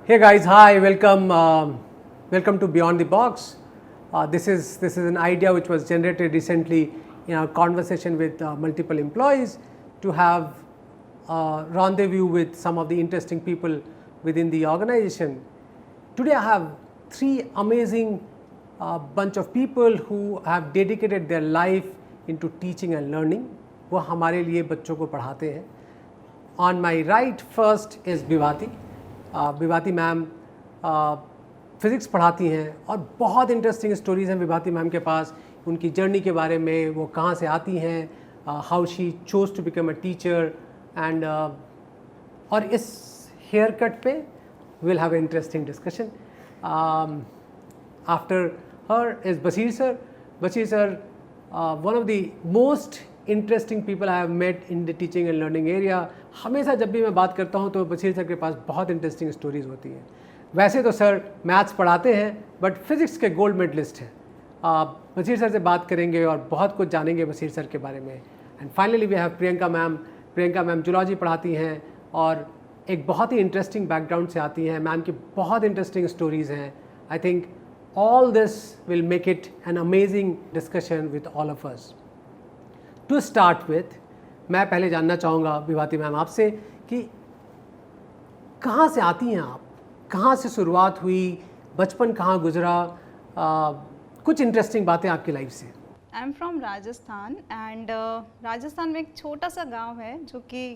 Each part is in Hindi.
Hey guys, hi, welcome, welcome to Beyond the Box. This is an idea which was generated recently in our conversation with multiple employees to have a rendezvous with some of the interesting people within the organization. Today I have three amazing bunch of people who have dedicated their life into teaching and learning. वो हमारे लिए बच्चों को पढ़ाते हैं. On my right first is Bivati. Vibhati ma'am physics पढ़ाती हैं और बहुत इंटरेस्टिंग स्टोरीज़ हैं विभाती मैम के पास, उनकी जर्नी के बारे में, वो कहाँ से आती हैं, how she chose to become a teacher and और इस हेयर कट पे will have interesting discussion. After her is Bashir sir. Bashir sir one of the most interesting people I have met in the teaching and learning area. हमेशा जब भी मैं बात करता हूँ तो बशीर सर के पास बहुत इंटरेस्टिंग स्टोरीज़ होती हैं. वैसे तो सर मैथ्स पढ़ाते हैं बट फिज़िक्स के गोल्ड मेडलिस्ट हैं. बशीर सर से बात करेंगे और बहुत कुछ जानेंगे बशीर सर के बारे में. And finally we have Priyanka ma'am. Priyanka ma'am zoology पढ़ाती हैं और एक बहुत ही इंटरेस्टिंग बैकग्राउंड से आती हैं. मैम की बहुत इंटरेस्टिंग स्टोरीज़ हैं. I think all this will make it an amazing discussion with all of us. To start with, मैं पहले जानना चाहूँगा विभाती मैम आपसे कि कहाँ से आती हैं आप, कहाँ से शुरुआत हुई, बचपन कहाँ गुजरा, कुछ इंटरेस्टिंग बातें आपकी लाइफ से. I am from Rajasthan and Rajasthan में एक छोटा सा गांव है जो कि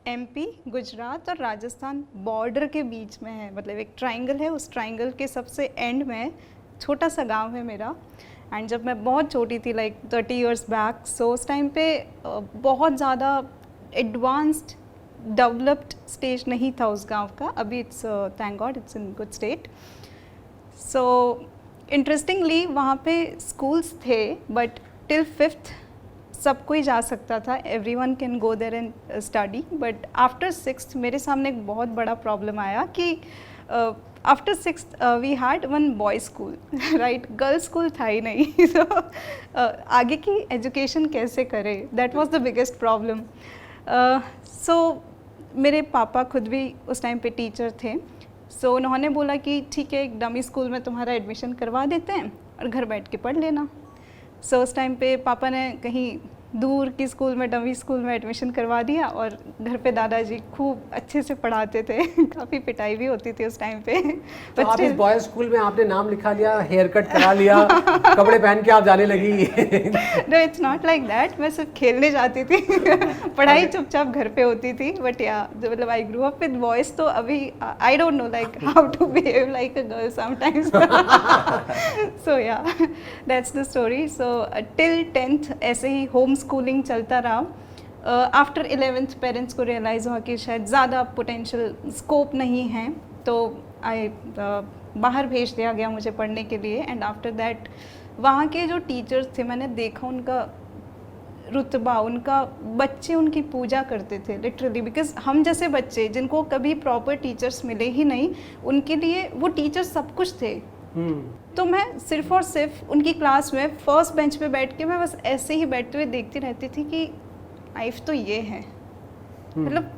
एमपी, गुजरात और राजस्थान बॉर्डर के बीच में है. मतलब एक ट्रायंगल है, उस ट्रायंगल के सबसे एंड में छोटा सा गांव है मेरा. एंड जब मैं बहुत छोटी थी लाइक 30 इयर्स बैक, सो उस टाइम पे बहुत ज़्यादा एडवांस्ड डेवलप्ड स्टेज नहीं था उस गांव का. अभी it's thank God it's in good state. So interestingly वहाँ पे स्कूल्स थे बट टिल 5th सब कोई जा सकता था. Everyone can go there and study. But after 6th मेरे सामने एक बहुत बड़ा प्रॉब्लम आया कि after 6th we had one boy school, right. Girls school था ही नहीं. तो आगे की एजुकेशन कैसे करें, that was the biggest problem. So मेरे पापा खुद भी उस टाइम पे टीचर थे. सो उन्होंने बोला कि ठीक है एक डमी स्कूल में तुम्हारा एडमिशन करवा देते हैं और घर बैठ के पढ़ लेना. सो उस टाइम पे पापा ने कहीं दूर की स्कूल में, डमी स्कूल में एडमिशन करवा दिया और घर पे दादाजी खूब अच्छे से पढ़ाते थे. काफ़ी पिटाई भी होती थी उस टाइम पे. तो आप इस बॉयज स्कूल में आपने नाम लिखा लिया, हेयर कट करा लिया, कपड़े पहन के आप जाने लगी. No it's not like that. मैं सिर्फ खेलने जाती थी. पढ़ाई चुपचाप घर पे होती थी. बट या मतलब I grew up with boys. तो अभी I don't know like how to behave like a girl sometimes. So yeah that's the story. So till 10th ऐसे ही होम स्कूलिंग चलता रहा. आफ्टर 11th पेरेंट्स को रियलाइज़ हुआ कि शायद ज़्यादा पोटेंशियल स्कोप नहीं है, तो आई बाहर भेज दिया गया मुझे पढ़ने के लिए. एंड आफ्टर दैट वहाँ के जो टीचर्स थे मैंने देखा उनका रुतबा, उनका बच्चे उनकी पूजा करते थे लिटरली. बिकॉज हम जैसे बच्चे जिनको कभी प्रॉपर टीचर्स मिले ही नहीं, उनके लिए वो टीचर्स सब कुछ थे. तो मैं सिर्फ और सिर्फ उनकी क्लास में फर्स्ट बेंच पे बैठ के मैं बस ऐसे ही बैठते हुए देखती रहती थी कि लाइफ तो ये है. मतलब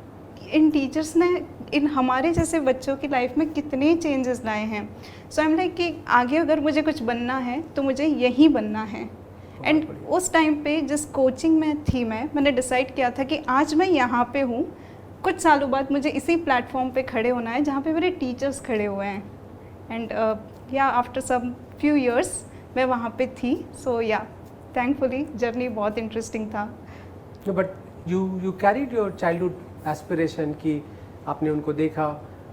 इन टीचर्स ने इन हमारे जैसे बच्चों की लाइफ में कितने चेंजेस लाए हैं. सो आई एम लाइक कि आगे अगर मुझे कुछ बनना है तो मुझे यही बनना है. एंड उस टाइम पे जिस कोचिंग में थी मैंने डिसाइड किया था कि आज मैं यहाँ पे हूँ, कुछ सालों बाद मुझे इसी प्लेटफॉर्म पे खड़े होना है जहाँ पे मेरे टीचर्स खड़े हुए हैं. एंड या आफ्टर सम फ्यू इयर्स मैं वहाँ पे थी. सो या थैंकफुली जर्नी बहुत इंटरेस्टिंग था. But you carried your childhood aspiration कि आपने उनको देखा.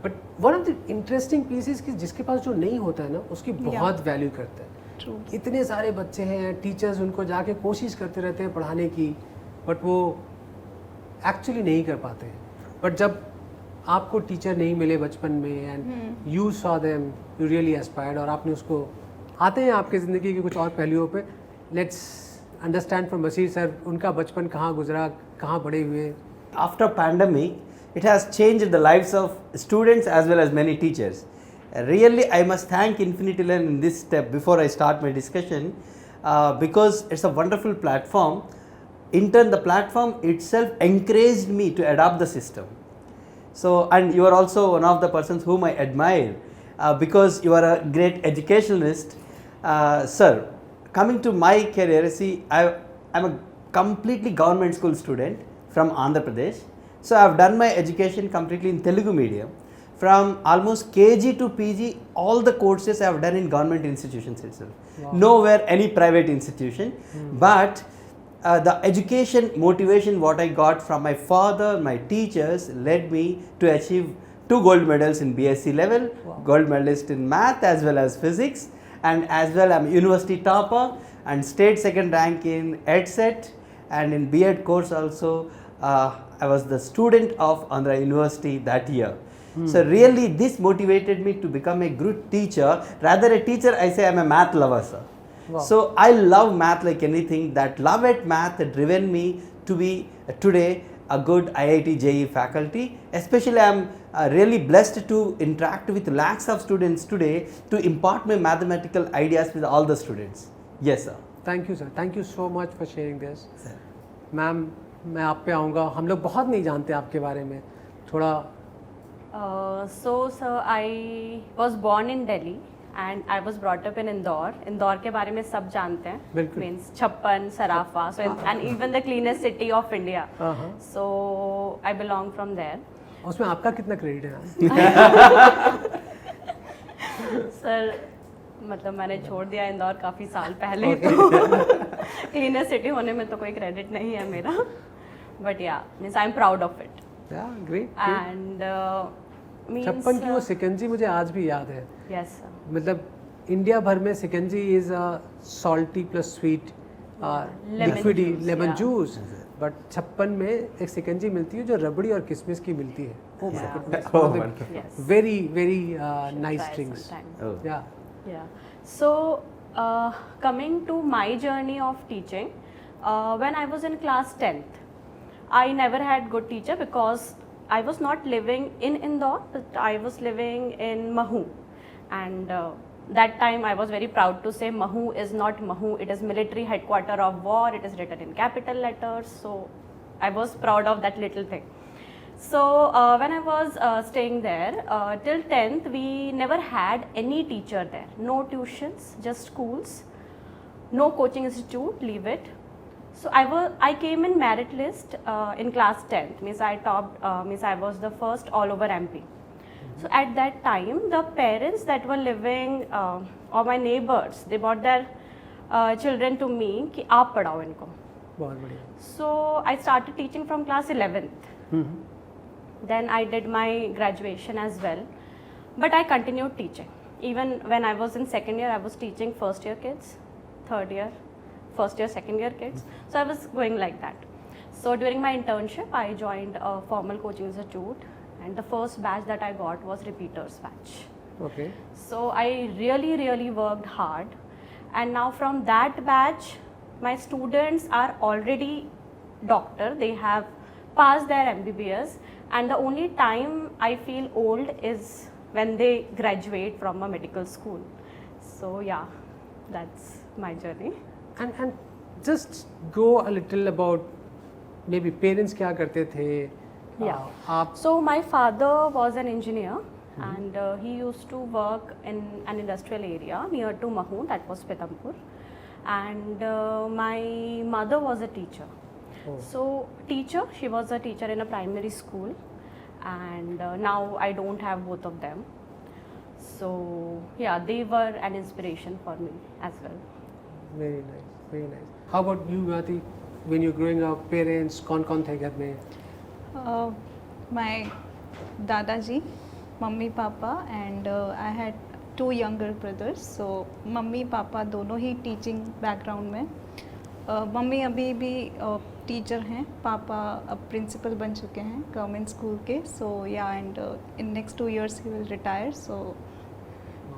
But one of the interesting pieces कि जिसके पास जो नहीं होता है ना उसकी बहुत वैल्यू करता है. True. इतने सारे बच्चे हैं, टीचर्स उनको जाके कोशिश करते रहते हैं पढ़ाने की, बट वो एक्चुअली नहीं कर पाते हैं. बट जब आपको टीचर नहीं मिले बचपन में and you saw them, you really aspired, और आपने उसको आते हैं आपके ज़िंदगी के कुछ और पहलुओं पे. Let's understand from Bashir sir, उनका बचपन कहाँ गुजरा, कहाँ बड़े हुए. After pandemic, it has changed the lives of students as well as many teachers. Really, I must thank Infinity Learn in this step before I start my discussion, because it's a wonderful platform. In turn, the platform itself encouraged me to adopt the system. So, and you are also one of the persons whom I admire because you are a great educationalist. Sir, coming to my career, see, I'm a completely government school student from Andhra Pradesh. So, I have done my education completely in Telugu medium. From almost KG to PG, all the courses I have done in government institutions itself. Wow. Nowhere any private institution. But the education motivation what I got from my father, my teachers led me to achieve 2 gold medals in BSc level, Wow. gold medalist in math as well as physics, and as well I'm university topper and state second rank in EdSet, and in B.Ed course also I was the student of Andhra University that year. So really this motivated me to become a good teacher. Rather a teacher, I say I'm a math lover, sir. Wow. So I love math like anything. That love at math had driven me to be today a good IIT JEE faculty. Especially I'm really blessed to interact with lakhs of students today to impart my mathematical ideas with all the students. Yes, sir. Thank you sir, thank you so much for sharing this. Sir. Ma'am, मैं आप पे आऊँगा. हम लोग बहुत नहीं जानते आपके बारे में. थोड़ा So, sir, I was born in Delhi and I was brought up in Indore. Indore के बारे में सब जानते हैं. बिल्कुल. Means छप्पन, सराफा, so and even the cleanest city of India. So I belong from there. उसमें आपका कितना क्रेडिट है मैम? सर मतलब मैंने छोड़ दिया इंदौर काफ़ी साल पहले, तो क्लीनेस्ट सिटी होने में तो कोई क्रेडिट नहीं है मेरा, बट या means I am proud of it. या ग्रेट. एंड छप्पन की वो सिकंजी मुझे आज भी याद है. Yes sir. मतलब इंडिया भर में shikanji is salty plus sweet liquidy juice, lemon yeah. Juice. But छप्पन में एक सिकंजी मिलती है जो रबड़ी और किशमिश की मिलती है. Yes. Very very Should nice try drinks. sometime. Oh. या Yeah. So, coming to my journey of teaching, when I was in class 10th, I never had good teacher because I was not living in Indore, but I was living in Mahu. And that time I was very proud to say Mahu is not Mahu, it is military headquarter of war, it is written in capital letters. So, I was proud of that little thing. So when I was staying there till 10th, we never had any teacher there. No tuitions, just schools. No coaching institute, leave it. So I came in merit list in class 10th. Means I topped. Means I was the first all over MP. So at that time, the parents that were living or my neighbors, they brought their children to me कि आप पढ़ाओ इनको. बहुत बढ़िया. So I started teaching from class 11th. Then I did my graduation as well, but I continued teaching. Even when I was in second year, I was teaching first year kids, third year, first year, second year kids. So I was going like that. So during my internship, I joined a formal coaching institute, and the first batch that I got was repeaters batch. Okay. So I really worked hard, and now from that batch, my students are already doctor. They have passed their MBBS, and the only time I feel old is when they graduate from a medical school. So yeah, that's my journey. And just go a little about maybe parents क्या करते थे. Yeah. आप So my father was an engineer, and he used to work in an industrial area near to Mahu, that was Pithampur, and my mother was a teacher. Oh. So teacher, she was a teacher in a primary school, and now I don't have both of them. So yeah, they were an inspiration for me as well. very nice, very nice. How about you, Yati? When you're growing up, parents कौन थे घर में? My दादाजी, mummy papa, and I had 2 younger brothers. So mummy papa दोनों ही टीचिंग बैकग्राउंड में. मम्मी अभी भी टीचर हैं, पापा अब प्रिंसिपल बन चुके हैं गवर्नमेंट स्कूल के. So yeah and in next 2 years he will retire. So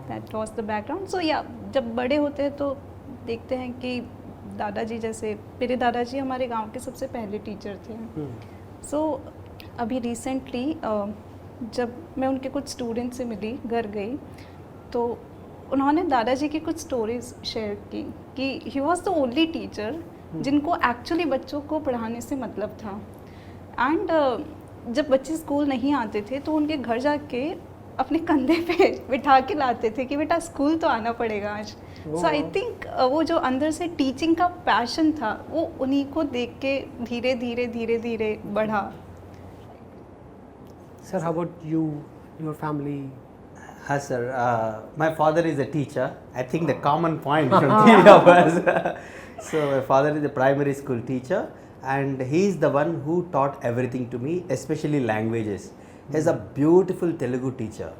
that was the background. So yeah जब बड़े होते हैं तो देखते हैं कि दादाजी, जैसे मेरे दादाजी हमारे गांव के सबसे पहले टीचर थे. सो अभी रिसेंटली जब मैं उनके कुछ स्टूडेंट से मिली, घर गई, तो उन्होंने दादाजी की कुछ स्टोरीज शेयर की कि he was the only teacher जिनको एक्चुअली बच्चों को पढ़ाने से मतलब था. एंड जब बच्चे स्कूल नहीं आते थे तो उनके घर जाके अपने कंधे पे बिठा के लाते थे कि बेटा स्कूल तो आना पड़ेगा आज। सो आई थिंक वो जो अंदर से टीचिंग का पैशन था वो उन्हीं को देख के धीरे धीरे धीरे धीरे बढ़ा। Sir, how about you, your family? Hi sir, my father is a teacher. I think the common point from three of us. So my father is a primary school teacher, and he is the one who taught everything to me, especially languages. He is a beautiful Telugu teacher.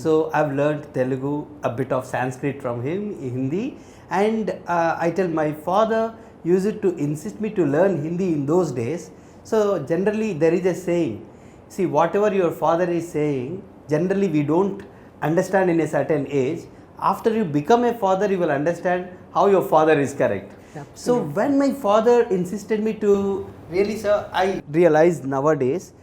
So I've learned Telugu, a bit of Sanskrit from him, Hindi, and I tell my father used to insist me to learn Hindi in those days. So generally there is a saying, see whatever your father is saying, generally we don't understand in a certain age. After you become a father, you will understand how your father is correct. So when my father insisted me to, really sir, I realized nowadays,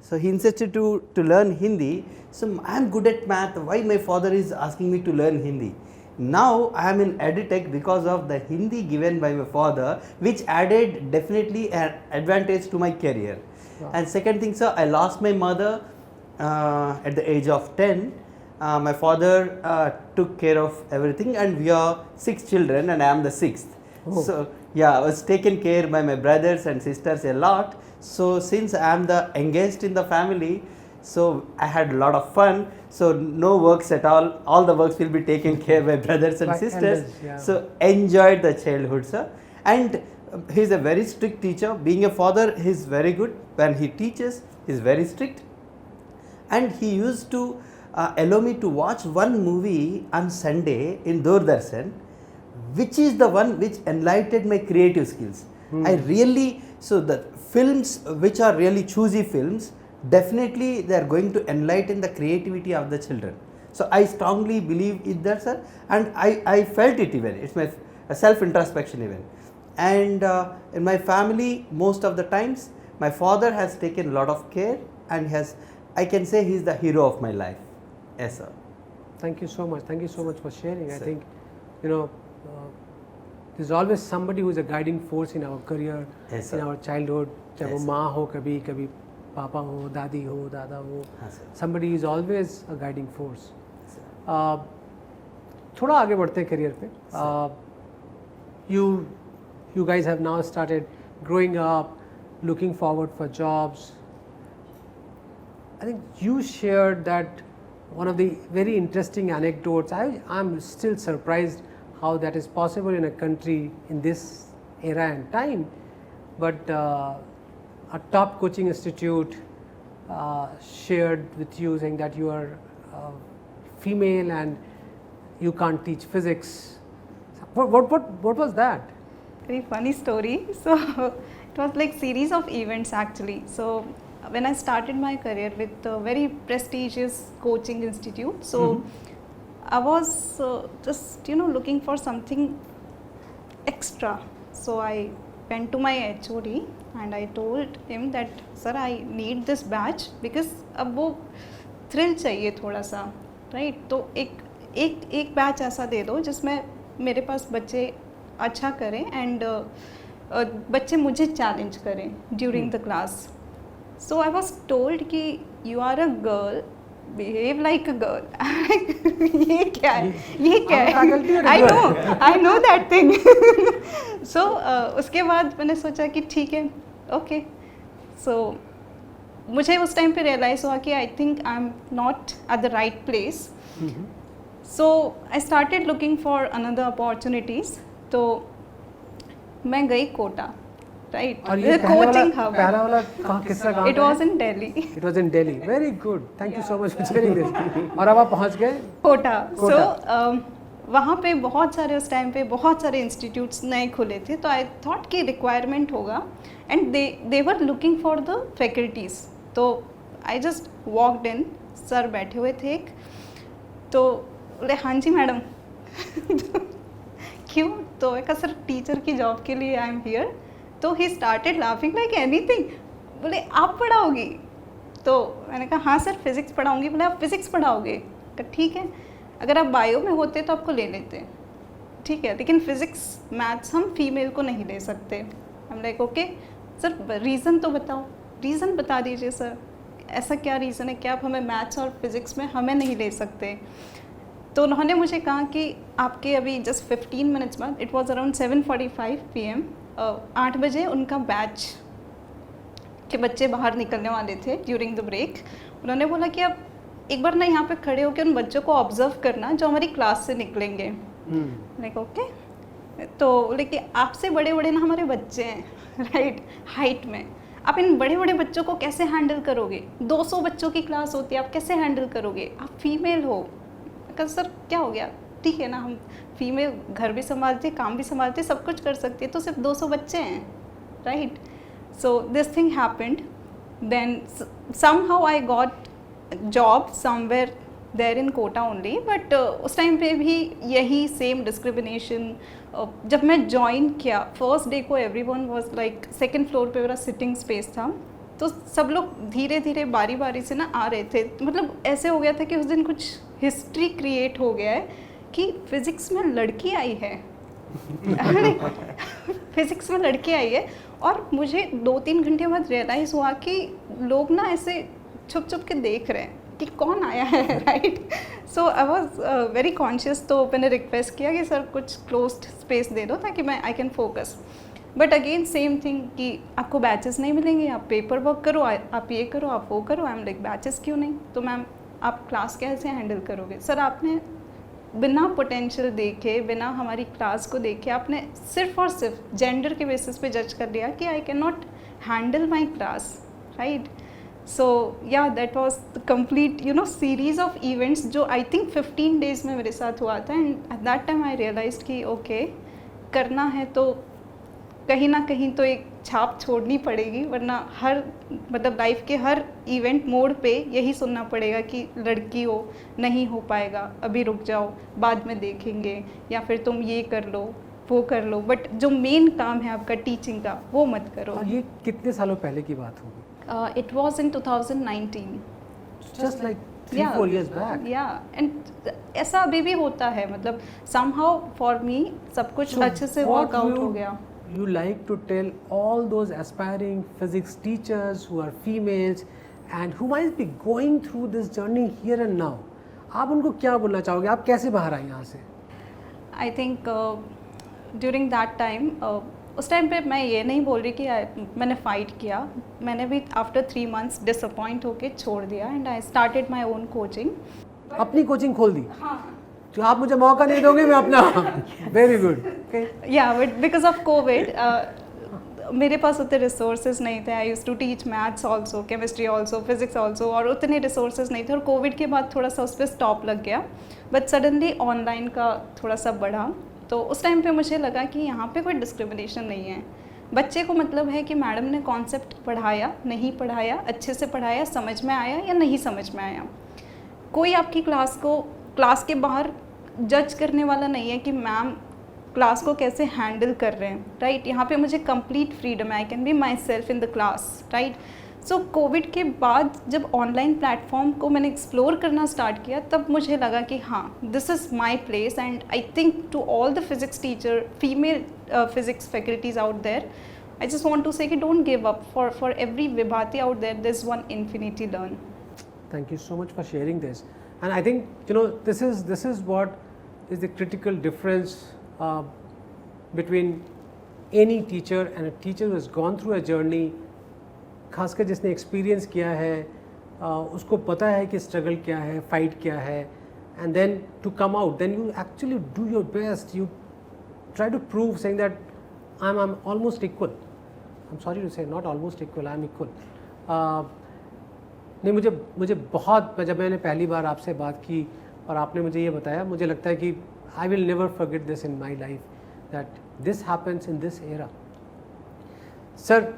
so he insisted to learn Hindi. So I am good at math, why my father is asking me to learn Hindi? Now I am in EduTech because of the Hindi given by my father, which added definitely an advantage to my career. And second thing sir, I lost my mother at the age of 10. My father took care of everything, and we are 6 children and I am the 6th. So yeah, I was taken care by my brothers and sisters a lot. So since I am the youngest in the family, so I had a lot of fun. So no works at all the works will be taken care by brothers and By sisters. elders, yeah. So enjoyed the childhood sir. And he is a very strict teacher. Being a father, he is very good. When he teaches, he is very strict. And he used to allow me to watch one movie on Sunday in Doordarshan, which is the one which enlightened my creative skills. I really, so the films which are really choosy films, definitely they are going to enlighten the creativity of the children. So I strongly believe in that sir, and I felt it even, it's my self introspection even. And in my family, most of the times, my father has taken a lot of care, and has, I can say he is the hero of my life. Yes sir. Thank you so much. Thank you so much for sharing. I Sir. think, you know, there's always somebody who is a guiding force in our career, Yes, in sir. our childhood. चाहे वो Yes, sir. माँ हो, कभी कभी पापा हो, दादी हो, दादा हो. हाँ sir. Somebody is always a guiding force. Sir. थोड़ा आगे बढ़ते हैं करियर पे. You guys have now started growing up, looking forward for jobs. I think you shared that one of the very interesting anecdotes. I'm still surprised how that is possible in a country in this era and time. But a top coaching institute shared with you saying that you are female and you can't teach physics. What was that? Very funny story. So it was like series of events actually. So when I started my career with a very prestigious coaching institute, so I was just looking for something extra. So I went to my HOD and I told him that sir, I need this batch because अब वो thrill चाहिए थोड़ा सा, right? तो एक बैच ऐसा दे दो जिसमें मेरे पास बच्चे अच्छा करें एंड बच्चे मुझे चैलेंज करें during the class. So I was told कि you are a girl, behave like a girl. ये क्या है I know that thing. So उसके बाद मैंने सोचा कि ठीक है, ओके. सो मुझे उस टाइम पे रियलाइज़ हुआ कि I think I am not at the right place. So I started looking for another opportunities. तो मैं गई कोटा, राइट, और ये कोचिंग हब. पहला वाला किसका काम? It was in Delhi. It was in Delhi. Very good. Thank you so much for sharing this. और अब आप पहुंच गए कोटा. कोटा. सो वहाँ पे बहुत सारे उस टाइम पे बहुत सारे इंस्टीट्यूट्स नए खुले थे. तो आई थॉट कि रिक्वायरमेंट होगा and they were looking for the faculties. तो I just walked in. Sir बैठे हुए थे एक, तो बोले हाँ जी मैडम. क्यों? तो मैं कहा सर टीचर की जॉब के लिए आई एम हियर. तो he started laughing like anything. बोले आप पढ़ाओगी? तो मैंने कहा हाँ सर फिज़िक्स पढ़ाऊँगी. बोले आप फिज़िक्स पढ़ाओगे? कहा ठीक है, अगर आप बायो में होते तो आपको ले लेते. ठीक है, लेकिन फ़िज़िक्स मैथ्स हम फीमेल को नहीं ले सकते. हम लाइक ओके सर, रीज़न तो बताओ. रीज़न बता दीजिए सर. ऐसा क्या रीज़न है कि आप हमें मैथ्स और फिज़िक्स में हमें नहीं ले सकते। तो उन्होंने मुझे कहा कि आपके अभी जस्ट 15 मिनट्स बाद, इट वाज अराउंड 7:45 PM, 8 बजे उनका बैच के बच्चे बाहर निकलने वाले थे ड्यूरिंग द ब्रेक। उन्होंने बोला कि आप एक बार ना यहाँ पे खड़े होकर उन बच्चों को ऑब्जर्व करना जो हमारी क्लास से निकलेंगे। Like okay. तो लेकिन आपसे बड़े बड़े ना हमारे बच्चे हैं, राइट, हाइट में। आप इन बड़े बड़े बच्चों को कैसे हैंडल करोगे? 200 बच्चों की क्लास होती है, आप कैसे हैंडल करोगे? आप फीमेल हो। कहा सर क्या हो गया? ठीक है ना, हम फीमेल घर भी संभालते, काम भी संभालते, सब कुछ कर सकती है, तो सिर्फ 200 बच्चे हैं, right. So this thing happened, then somehow I got job somewhere there in Kota only, but उस टाइम पे भी यही सेम डिस्क्रिमिनेशन। जब मैं ज्वाइन किया फर्स्ट डे को, everyone was like, second floor पे मेरा सिटिंग स्पेस था, तो सब लोग धीरे धीरे बारी बारी से ना आ रहे थे। मतलब ऐसे हो गया था कि उस दिन कुछ हिस्ट्री क्रिएट हो गया है कि फिज़िक्स में लड़की आई है। फिज़िक्स में लड़की आई है, और मुझे 2-3 घंटे बाद रियलाइज़ हुआ कि लोग ना ऐसे छुप छुप के देख रहे हैं कि कौन आया है, right. So I was very conscious. तो मैंने रिक्वेस्ट किया कि सर कुछ क्लोज्ड स्पेस दे दो ताकि मैं I can focus. But again same thing कि आपको बैचेस नहीं मिलेंगे, आप पेपर वर्क करो, आप ये करो, आप वो करो। आई एम लाइक बैचेस क्यों नहीं? तो मैम आप क्लास कैसे हैंडल करोगे? सर आपने बिना पोटेंशियल देखे, बिना हमारी क्लास को देखे, आपने सिर्फ और सिर्फ जेंडर के बेसिस पे जज कर लिया कि I can not handle my class, right. So yeah that was the complete series of events जो आई थिंक 15 डेज में मेरे साथ हुआ था। And at that time I realise कि ओके, करना है तो कहीं ना कहीं तो एक छाप छोड़नी पड़ेगी, वरना हर मतलब लाइफ के हर इवेंट मोड पे यही सुनना पड़ेगा कि लड़की हो, नहीं हो पाएगा, अभी रुक जाओ, बाद में देखेंगे, या फिर तुम ये कर लो, वो कर लो, बट जो मेन काम है आपका टीचिंग का वो मत करो। और ये कितने सालों पहले की बात होगी? It was in 2019, just like 3-4 years back. या एंड ऐसा अभी भी होता है। मतलब somehow फॉर मी सब कुछ अच्छे से वर्कआउट हो गया। You like to tell all those aspiring physics teachers who are females and who might be going through this journey here and now, आप उनको क्या बोलना चाहोगे? आप कैसे बाहर आए यहाँ से? I think during that time, उस टाइम पे मैं ये नहीं बोल रही कि मैंने फ़ाइट किया। मैंने भी आफ्टर 3 months डिसअपॉइंट होके छोड़ दिया and I started my own coaching. अपनी कोचिंग खोल दी? हाँ। तो आप मुझे मौका नहीं दोगे, मैं अपना very good. Yeah but because of COVID मेरे पास उतने रिसोर्सेज नहीं थे। I use to teach maths also, chemistry also, physics also, और उतने रिसोर्सेज नहीं थे। और कोविड के बाद थोड़ा सा उस पर स्टॉप लग गया, बट सडनली ऑनलाइन का थोड़ा सा बढ़ा। तो उस टाइम पे मुझे लगा कि यहाँ पे कोई डिस्क्रिमिनेशन नहीं है। बच्चे को मतलब है कि मैडम ने कॉन्सेप्ट पढ़ाया, नहीं पढ़ाया, अच्छे से पढ़ाया, समझ में आया या नहीं समझ में आया। कोई आपकी क्लास को क्लास के बाहर जज करने वाला नहीं है कि मैम क्लास को कैसे हैंडल कर रहे हैं, राइट। यहाँ पे मुझे कंप्लीट फ्रीडम है, I can be my self in the class, right. So Covid के बाद जब ऑनलाइन प्लेटफॉर्म को मैंने एक्सप्लोर करना स्टार्ट किया, तब मुझे लगा कि हाँ, this is my place. And I think to all the physics teacher, female physics faculties out there, I just want to say कि don't give up. For every Vibhati out there, there's one infinity learn. Thank you so much for sharing this. And I think this is what is the critical difference between any teacher and a teacher who has gone through a journey. खासकर जिसने एक्सपीरियंस किया है, उसको पता है कि स्ट्रगल क्या है, फाइट क्या है, and then to come out, then you actually do your best. You try to prove, saying that I'm almost equal. I'm sorry to say, not almost equal, I'm equal. नहीं, मुझे बहुत, जब मैंने पहली बार आपसे बात की और आपने मुझे ये बताया, मुझे लगता है कि I will never forget this in my life, that this happens in this era. Sir,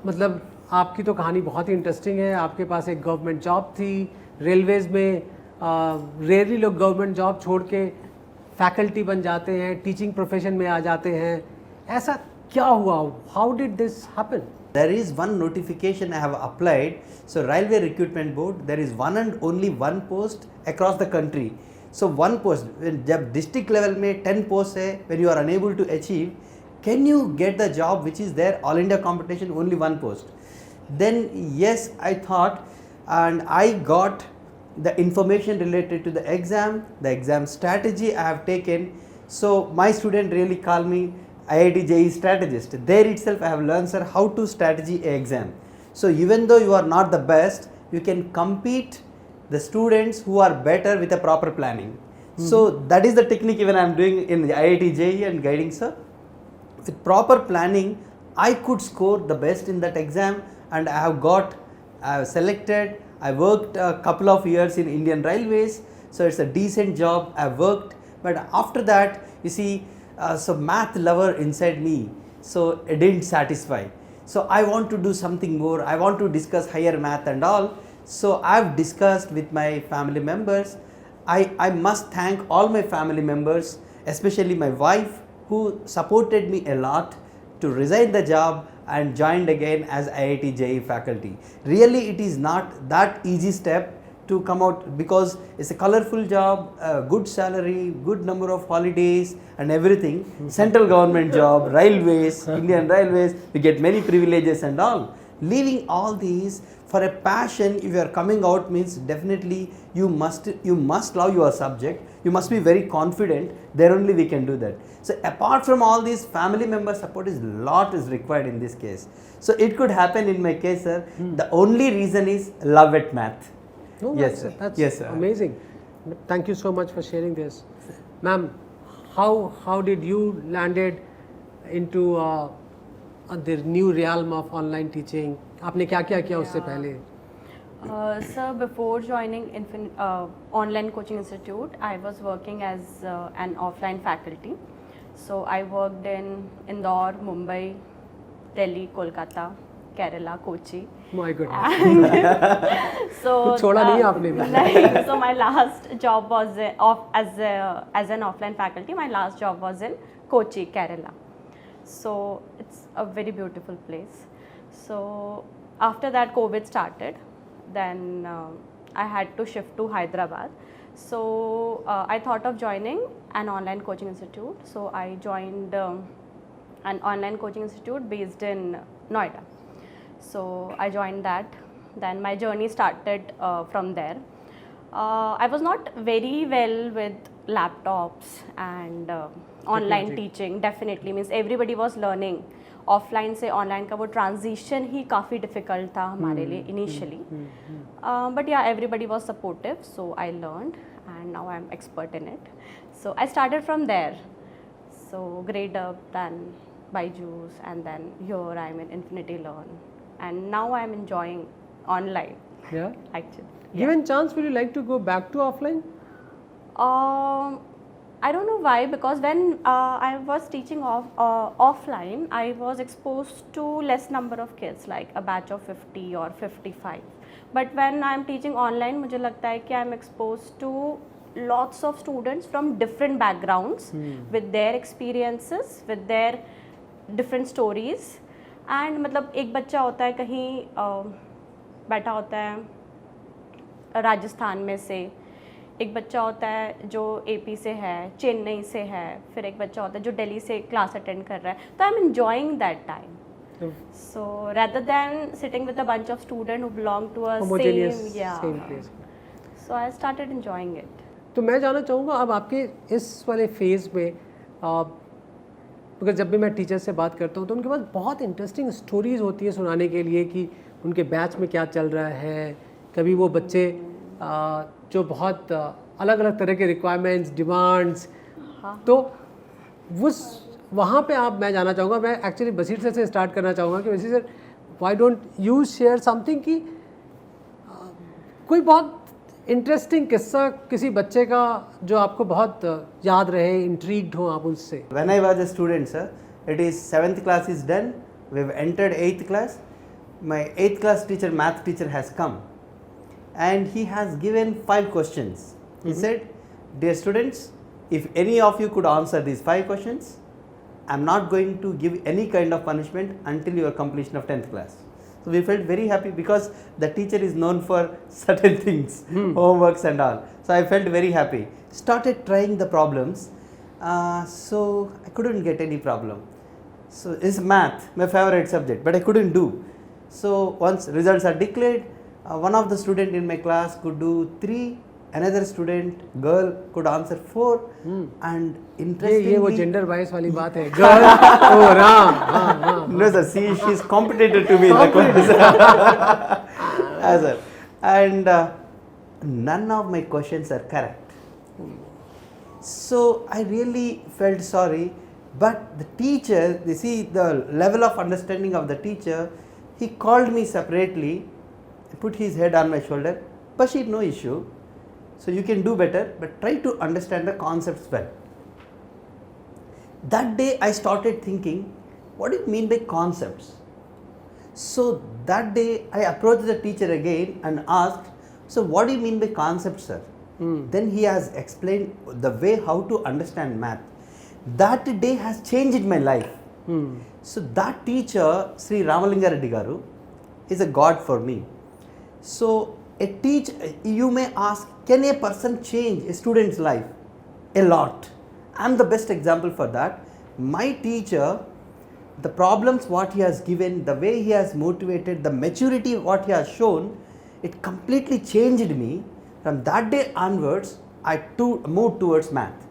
मतलब आपकी तो कहानी बहुत ही इंटरेस्टिंग है। आपके पास एक गवर्नमेंट जॉब थी रेलवेज़ में। रेयरली लोग गवर्नमेंट जॉब छोड़ के फैकल्टी बन जाते हैं, टीचिंग प्रोफेशन में आ जाते हैं। ऐसा क्या हुआ? How did this happen? There is one notification I have applied. So Railway Recruitment Board, there is one and only one post across the country. So one post, जब district level में 10 posts है, when you are unable to achieve, can you get the job which is there, all India competition, only one post? Then yes, I thought and I got the information related to the exam strategy I have taken. So my student really call me IIT JEE strategist. There itself I have learned, sir, how to strategy a exam. So even though you are not the best, you can compete the students who are better with a proper planning. So that is the technique even I am doing in the IIT JEE and guiding, sir. With proper planning, I could score the best in that exam, and I have selected. I worked a couple of years in Indian Railways, so it's a decent job I worked. But after that, you see, so math lover inside me, so it didn't satisfy. So I want to do something more. I want to discuss higher math and all. So I've discussed with my family members. I must thank all my family members, especially my wife, who supported me a lot to resign the job and joined again as IIT JEE faculty. Really, it is not that easy step to come out, because it's a colorful job, a good salary, good number of holidays and everything. Central government job, railways, Indian Railways, we get many privileges and all. Leaving all these for a passion, if you are coming out, means definitely you must love your subject. You must be very confident. There only we can do that. So apart from all these, family member support is required in this case. So it could happen in my case, sir. The only reason is love at math. No, Yes, sir. that's Yes, sir. amazing. Thank you so much for sharing this. Ma'am, how did you landed into the new realm of online teaching? आपने क्या क्या किया उससे पहले? Sir, before joining Online Coaching Institute, I was working as an offline faculty. So I worked in Indore, Mumbai, Delhi, Kolkata, Kerala, Kochi. My goodness. So छोड़ा नहीं आपने भी. नहीं, so my last job was as an offline faculty. My last job was in Kochi, Kerala. So it's a very beautiful place. So after that COVID started, then I had to shift to Hyderabad. So I thought of joining an online coaching institute. So I joined an online coaching institute based in Noida. So I joined that. Then my journey started from there. I was not very well with laptops and online teaching. Definitely means everybody was learning. Offline से ऑनलाइन का वो ट्रांजिशन ही काफ़ी डिफ़िकल्ट था हमारे लिए initially, but yeah everybody was supportive, so I learned and now I am expert in it. So I started from there, so Gradeup, then Byju's, and then here I am in Infinity Learn, and now I am enjoying online. Yeah. Actually. Given chance, will you like to go back to offline? I don't know why, because when I was teaching offline, I was exposed to less number of kids, like a batch of 50 or 55. But when I am teaching online, मुझे लगता है कि I am exposed to lots of students from different backgrounds, with their experiences, with their different stories. And मतलब एक बच्चा होता है कहीं बैठा होता है राजस्थान में से, एक बच्चा होता है जो एपी से है, चेन्नई से है, फिर एक बच्चा होता है जो दिल्ली से क्लास अटेंड कर रहा है. तो I am enjoying that time. So rather than sitting with a bunch of students who belong to a same place. So I started enjoying it. तो मैं जानना चाहूँगा अब आपके इस वाले फेज़ में, बिकॉज जब भी मैं टीचर से बात करता हूँ तो उनके पास बहुत इंटरेस्टिंग स्टोरीज़ होती है सुनाने के लिए कि उनके बैच में क्या चल रहा है. कभी वो बच्चे जो बहुत अलग अलग तरह के रिक्वायरमेंट्स, डिमांड्स, तो उस वहाँ पे मैं जानना चाहूँगा, मैं एक्चुअली बशीर सर से स्टार्ट करना चाहूँगा कि Bashir sir, why don't you share something कि कोई बहुत इंटरेस्टिंग किस्सा किसी बच्चे का जो आपको बहुत याद रहे, इंट्रीग्ड हो आप उससे. When I was a student, sir, it is 7th class is done, we have entered 8th class. My 8th class teacher, math teacher has come, and he has given 5 questions. He said, dear students, if any of you could answer these 5 questions, I am not going to give any kind of punishment until your completion of 10th class. So we felt very happy because the teacher is known for certain things, homeworks and all. So I felt very happy. Started trying the problems. So I couldn't get any problem. So it's math, my favorite subject, but I couldn't do. So once results are declared, one of the student in my class could do 3, another student, girl, could answer 4, and interestingly... ये वो जेंडर बायस वाली बात है, गर्ल ओ राम, हाँ हाँ. No sir, she is competitor to me in the class. Yes, sir. And none of my questions are correct. So I really felt sorry, but the teacher, you see the level of understanding of the teacher, he called me separately, put his head on my shoulder, Bashir, no issue, so you can do better, but try to understand the concepts well. That day I started thinking, what do you mean by concepts? So that day I approached the teacher again and asked, so what do you mean by concepts, sir? Then he has explained the way how to understand math. That day has changed my life. So that teacher, Sri Ramalinga Reddy Garu, is a god for me. So you may ask, can a person change a student's life? A lot. I am the best example for that. My teacher, the problems what he has given, the way he has motivated, the maturity what he has shown, it completely changed me. From that day onwards, I moved towards math.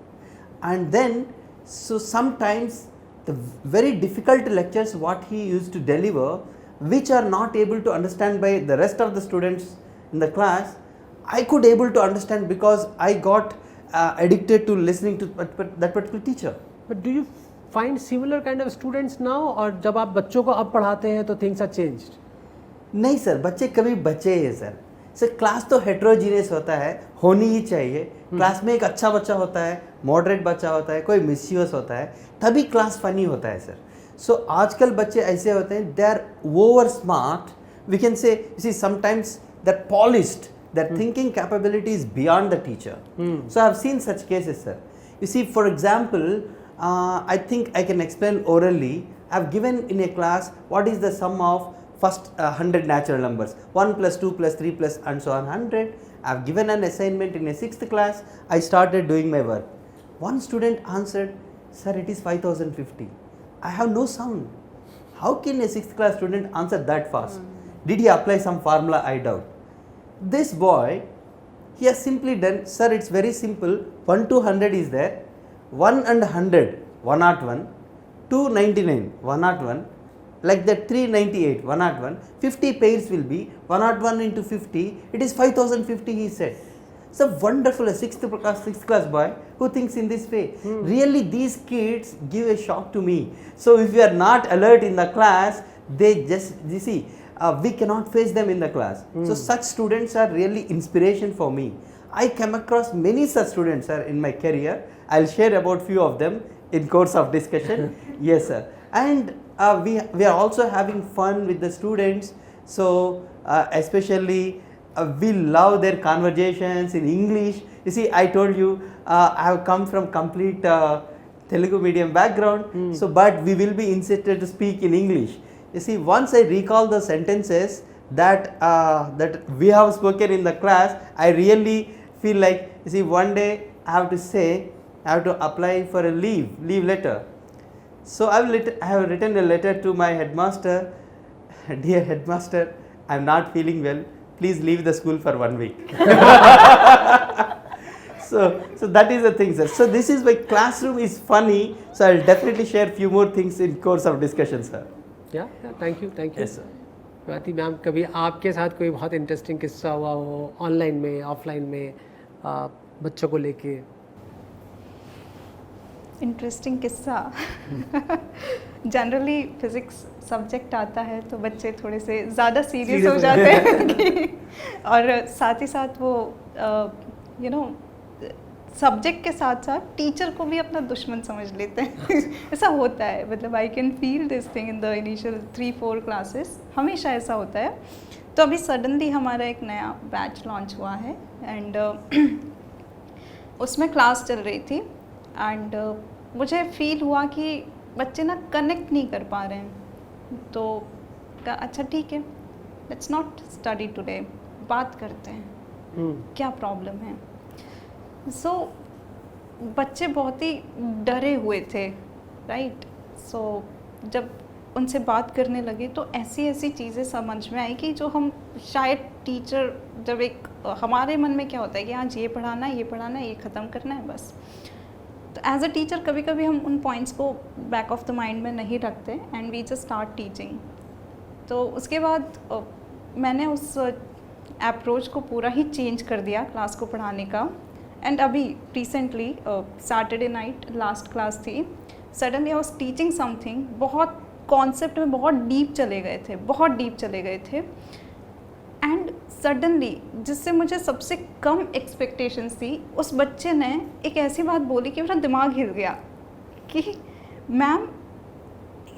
And then, so sometimes the very difficult lectures what he used to deliver, which are not able to understand by the rest of the students in the class, I could able to understand because I got addicted to listening to that particular teacher. But do you find similar kind of students now, और जब आप बच्चों को अब पढ़ाते हैं तो things are changed? नहीं सर, बच्चे कभी बच्चे हैं सर. सर क्लास तो हेट्रोजीनियस होता है, होनी ही चाहिए. क्लास में एक अच्छा बच्चा होता है, मॉडरेट बच्चा होता है, कोई मिसयूज होता है, तभी क्लास फनी होता है सर. सो आजकल बच्चे ऐसे होते हैं, they are over smart, we can say, you see sometimes that polished, their thinking capability is beyond the teacher. So I have seen such cases, sir. You see, for example, I think I can explain orally. I have given in a class what is the sum of first 100 natural numbers, 1 plus 2 plus 3 plus and so on 100. I have given an assignment in a 6th class. I started doing my work. One student answered, sir, it is 5050. I have no sound. How can a 6th class student answer that fast? Did he apply some formula? I doubt. This boy, he has simply done, sir, it's very simple. 1 to 100 is there. 1 and 100, 101. 2, 99, 101. Like that, 398, 101. 50 pairs will be 101 into 50. It is 5050, he said. So wonderful, a 6th class boy who thinks in this way. Really, these kids give a shock to me. So if we are not alert in the class, they just, you see, we cannot face them in the class. So such students are really inspiration for me. I came across many such students, sir, in my career. I'll share about few of them in course of discussion. Yes, sir. And we are also having fun with the students. So especially we love their conversations in English. You see, I told you I have come from complete Telugu medium background. So, but we will be incited to speak in English. You see, once I recall the sentences that that we have spoken in the class, I really feel like, you see, one day I have to say, I have to apply for a leave letter. So I have written a letter to my headmaster. Dear headmaster, I am not feeling well. Please leave the school for 1 week. So that is the thing, sir. So this is why classroom is funny. So I'll definitely share few more things in course of discussion, sir. Yeah, thank you. Yes, sir. Swati ma'am, कभी आपके साथ कोई बहुत इंटरेस्टिंग किस्सा हुआ हो ऑनलाइन में, ऑफलाइन में, बच्चों को लेके? इंटरेस्टिंग किस्सा जनरली फिज़िक्स सब्जेक्ट आता है तो बच्चे थोड़े से ज़्यादा सीरियस हो जाते हैं और साथ ही साथ वो यू नो सब्जेक्ट के साथ साथ टीचर को भी अपना दुश्मन समझ लेते हैं ऐसा होता है. मतलब I can feel this thing in the initial 3-4 classes, हमेशा ऐसा होता है. तो अभी सडनली हमारा एक नया बैच लॉन्च हुआ है एंड उसमें क्लास चल रही थी एंड मुझे फील हुआ कि बच्चे ना कनेक्ट नहीं कर पा रहे हैं. तो अच्छा ठीक है, लेट्स नॉट स्टडी टुडे, बात करते हैं क्या प्रॉब्लम है. सो बच्चे बहुत ही डरे हुए थे, राइट. सो जब उनसे बात करने लगी तो ऐसी ऐसी चीज़ें समझ में आई कि जो हम शायद टीचर जब एक हमारे मन में क्या होता है कि आज ये पढ़ाना है, ये ख़त्म करना है बस। तो एज अ टीचर कभी कभी हम उन पॉइंट्स को बैक ऑफ द माइंड में नहीं रखते and we just start teaching. तो उसके बाद मैंने उस अप्रोच को पूरा ही चेंज कर दिया क्लास को पढ़ाने का। एंड अभी recently Saturday night last class थी, suddenly I was teaching something, बहुत कॉन्सेप्ट में बहुत डीप चले गए थे एंड सडनली जिससे मुझे सबसे कम एक्सपेक्टेशंस थी, उस बच्चे ने एक ऐसी बात बोली कि मेरा दिमाग हिल गया कि मैम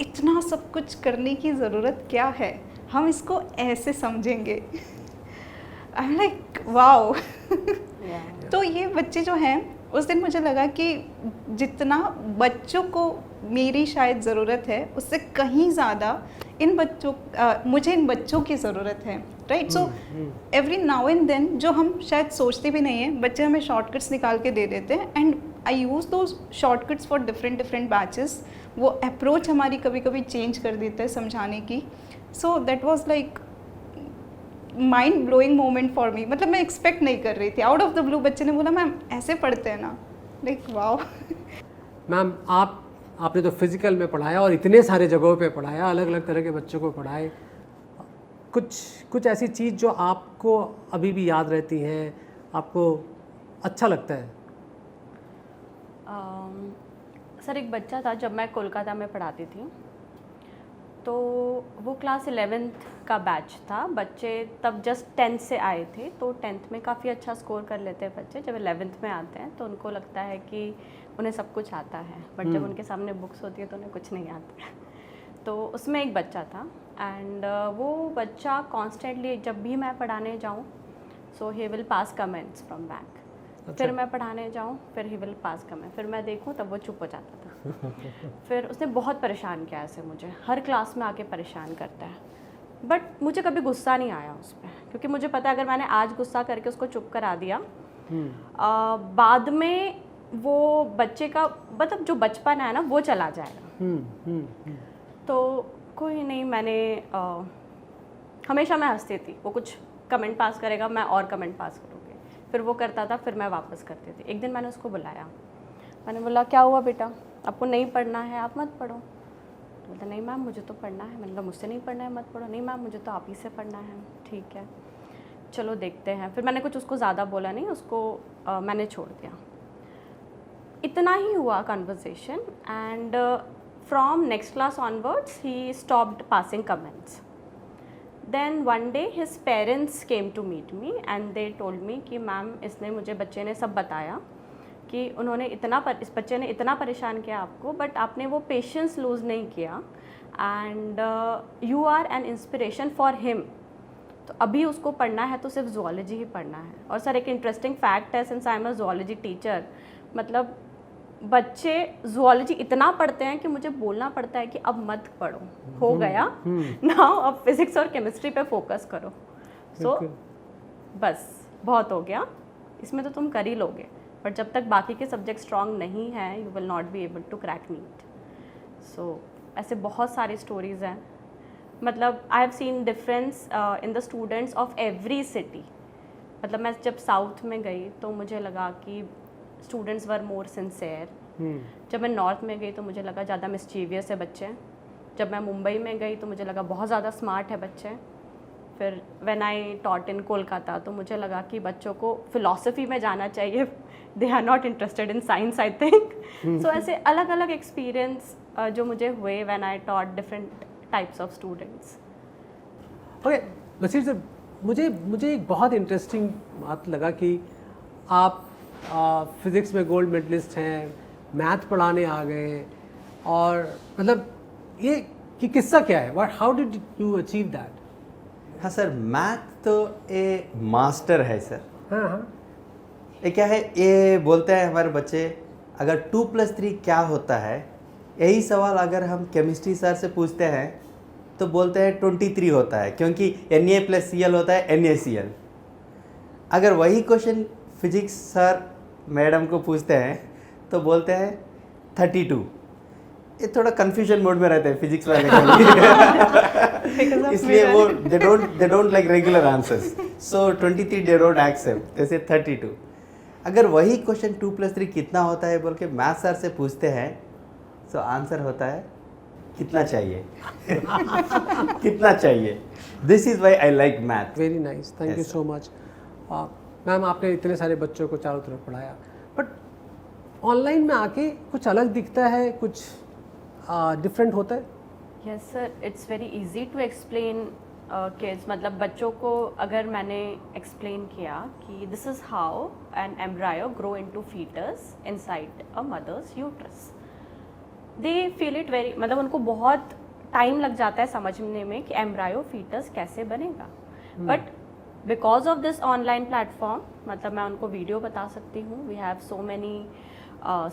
इतना सब कुछ करने की ज़रूरत क्या है, हम इसको ऐसे समझेंगे। I am like wow. तो ये बच्चे जो हैं, उस दिन मुझे लगा कि जितना बच्चों को मेरी शायद ज़रूरत है उससे कहीं ज़्यादा मुझे इन बच्चों की ज़रूरत है, right. So every now and then जो हम शायद सोचते भी नहीं हैं, बच्चे हमें शॉर्टकट्स निकाल के दे देते हैं and I use those shortcuts for different batches. वो अप्रोच हमारी कभी कभी चेंज कर देता है समझाने की। So that was like mind blowing moment for me. मतलब मैं एक्सपेक्ट नहीं कर रही थी, आउट ऑफ द ब्लू बच्चे ने बोला मैम ऐसे पढ़ते हैं ना, लाइक वाओ। मैम आपने तो फिज़िकल में पढ़ाया और इतने सारे जगहों पे पढ़ाया, अलग अलग तरह के बच्चों को पढ़ाए, कुछ ऐसी चीज़ जो आपको अभी भी याद रहती हैं, आपको अच्छा लगता है? सर एक बच्चा था, जब मैं कोलकाता में पढ़ाती थी तो वो क्लास 11th का बैच था। बच्चे तब जस्ट 10th से आए थे, तो 10th में काफ़ी अच्छा स्कोर कर लेते हैं बच्चे। जब 11th में आते हैं तो उनको लगता है कि उन्हें सब कुछ आता है, बट जब उनके सामने बुक्स होती है तो उन्हें कुछ नहीं आता है। तो उसमें एक बच्चा था एंड वो बच्चा कॉन्स्टेंटली जब भी मैं पढ़ाने जाऊँ so he will pass comments from back. फिर मैं पढ़ाने जाऊँ फिर ही विल पास कमेंट, फिर मैं देखूँ तब वो चुप हो जाता था। फिर उसने बहुत परेशान किया ऐसे, मुझे हर क्लास में आके परेशान करता है, बट मुझे कभी गुस्सा नहीं आया उस पर, क्योंकि मुझे पता है अगर मैंने आज गुस्सा करके उसको चुप करा दिया बाद में वो बच्चे का मतलब जो बचपन है ना वो चला जाएगा। तो कोई नहीं, मैंने हमेशा मैं हंसती थी, वो कुछ कमेंट पास करेगा मैं और कमेंट पास करूँगी, फिर वो करता था फिर मैं वापस करती थी। एक दिन मैंने उसको बुलाया, मैंने बोला क्या हुआ बेटा, आपको नहीं पढ़ना है आप मत पढ़ो। तो बोलता नहीं मैम मुझे तो पढ़ना है। मैंने कहा मुझसे नहीं पढ़ना है मत पढ़ो। नहीं मैम मुझे तो आप ही से पढ़ना है। ठीक है चलो देखते हैं। फिर मैंने कुछ उसको ज़्यादा बोला नहीं, उसको मैंने छोड़ दिया। इतना ही हुआ conversation and from next class onwards he stopped passing comments. Then one day his parents came to meet me and they told me कि मैम इसने मुझे बच्चे ने सब बताया कि उन्होंने इस बच्चे ने इतना परेशान किया आपको, बट आपने वो पेशेंस लूज़ नहीं किया and you are an inspiration for him. तो अभी उसको पढ़ना है तो सिर्फ ज़ूलॉजी ही पढ़ना है। और सर एक इंटरेस्टिंग फैक्ट है, since I am a zoology teacher, मतलब बच्चे ज़ूलॉजी इतना पढ़ते हैं कि मुझे बोलना पड़ता है कि अब मत पढ़ो, हो गया नाउ अब फिज़िक्स और केमिस्ट्री पे फोकस करो। सो बस बहुत हो गया, इसमें तो तुम कर ही लोगे, बट जब तक बाकी के सब्जेक्ट स्ट्रॉन्ग नहीं हैं you will not be able to crack NEET. So ऐसे बहुत सारी स्टोरीज़ हैं, मतलब I have seen difference in the students of every city. मतलब मैं जब साउथ में गई तो मुझे लगा कि स्टूडेंट्स वर मोर सिंसेयर। जब मैं नॉर्थ में गई तो मुझे लगा ज़्यादा मिस्चीवियस है बच्चे। जब मैं मुंबई में गई तो मुझे लगा बहुत ज़्यादा स्मार्ट है बच्चे। फिर when I taught in Kolkata तो मुझे लगा कि बच्चों को फ़िलॉसफी में जाना चाहिए, they are not interested in science I think. So ऐसे अलग अलग एक्सपीरियंस जो मुझे हुए when I taught different types of students. Okay Bashir sir, मुझे एक बहुत इंटरेस्टिंग बात लगा कि आप फिज़िक्स में गोल्ड मेडलिस्ट हैं, मैथ पढ़ाने आ गए, और मतलब ये कि किस्सा क्या है, what how did you achieve that? हाँ सर, मैथ तो ए मास्टर है सर। हाँ ये क्या है, ये बोलते हैं हमारे बच्चे अगर 2+3 क्या होता है, यही सवाल अगर हम केमिस्ट्री सर से पूछते हैं तो बोलते हैं 23 होता है, क्योंकि Na+Cl होता है NaCl। अगर वही क्वेश्चन फिजिक्स सर मैडम को पूछते हैं तो बोलते हैं 32। ये थोड़ा कंफ्यूजन मोड में रहते हैं फिजिक्स वाले के लिए इसलिए वो they don't like regular answers, so 23 they don't accept, जैसे 32। अगर वही क्वेश्चन 2 + 3 कितना होता है बोल के मैथ सर से पूछते हैं, सो आंसर होता है कितना चाहिए कितना चाहिए। This is why I like math. Very nice, thank you Yes, so much. Ma'am आपने इतने सारे बच्चों को चारों तरफ पढ़ाया, बट ऑनलाइन में आके कुछ अलग दिखता है, कुछ डिफरेंट होता है? Yes sir, it's very easy to explain kids. मतलब बच्चों को अगर मैंने एक्सप्लेन किया कि this is how an embryo grow into foetus inside a mother's uterus, they feel it very, मतलब उनको बहुत टाइम लग जाता है समझने में कि एम्ब्रायो फीटस कैसे बनेगा। But because of this online platform, मतलब मैं उनको वीडियो बता सकती हूँ, we have so many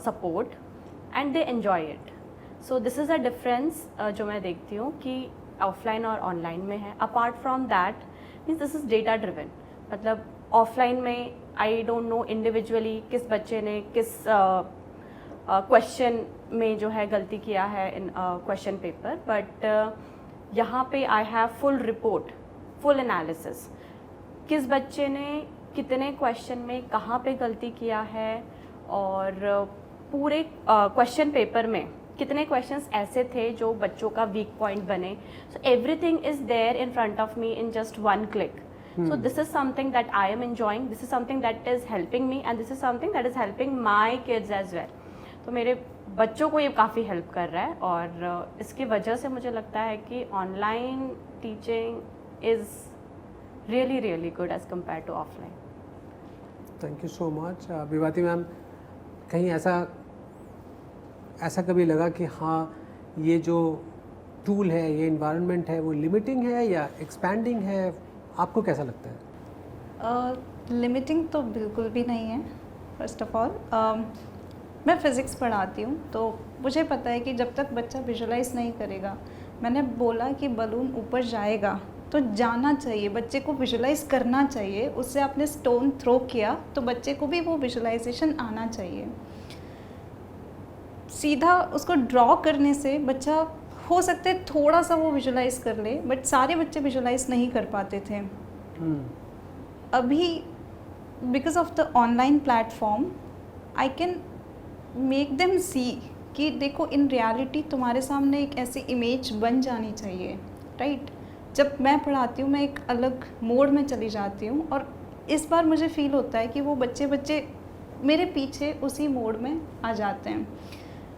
support and they enjoy it. So this is a difference जो मैं देखती हूँ कि ऑफलाइन और ऑनलाइन में है। Apart from that means this is data driven. मतलब ऑफलाइन में आई डोंट नो इंडिविजुअली किस बच्चे ने किस क्वेश्चन में जो है गलती किया है इन क्वेश्चन पेपर, बट यहाँ पे I have full report, full analysis, किस बच्चे ने कितने क्वेश्चन में कहाँ पे गलती किया है, और पूरे क्वेश्चन पेपर में कितने क्वेश्चंस ऐसे थे जो बच्चों का वीक पॉइंट बने। So everything is there in front of me in just one click. So this is something that I am enjoying, this is something that is helping me, and this is something that is helping my kids as well. तो मेरे बच्चों को ये काफ़ी हेल्प कर रहा है, और इसकी वजह से मुझे लगता है कि online teaching is really really good as compare to offline. Thank you so much. Vibhavati ma'am, कहीं ऐसा कभी लगा कि हाँ ये जो टूल है, ये इन्वायरमेंट है, वो लिमिटिंग है या एक्सपैंडिंग है? आपको कैसा लगता है? लिमिटिंग तो बिल्कुल भी नहीं है। फर्स्ट ऑफ ऑल मैं फ़िज़िक्स पढ़ाती हूँ, तो मुझे पता है कि जब तक बच्चा विजुलाइज नहीं करेगा, मैंने बोला कि बलून ऊपर जाएगा तो जाना चाहिए, बच्चे को विजुलाइज करना चाहिए। उससे आपने स्टोन थ्रो किया तो बच्चे को भी वो विजुलाइजेशन आना चाहिए। सीधा उसको ड्रॉ करने से बच्चा हो सकता है थोड़ा सा वो विजुलाइज कर ले, बट सारे बच्चे विजुलाइज नहीं कर पाते थे। अभी because of the online platform I can make them see कि देखो इन रियलिटी तुम्हारे सामने एक ऐसी इमेज बन जानी चाहिए, राइट? जब मैं पढ़ाती हूँ मैं एक अलग मोड में चली जाती हूँ, और इस बार मुझे फील होता है कि वो बच्चे मेरे पीछे उसी मोड में आ जाते हैं।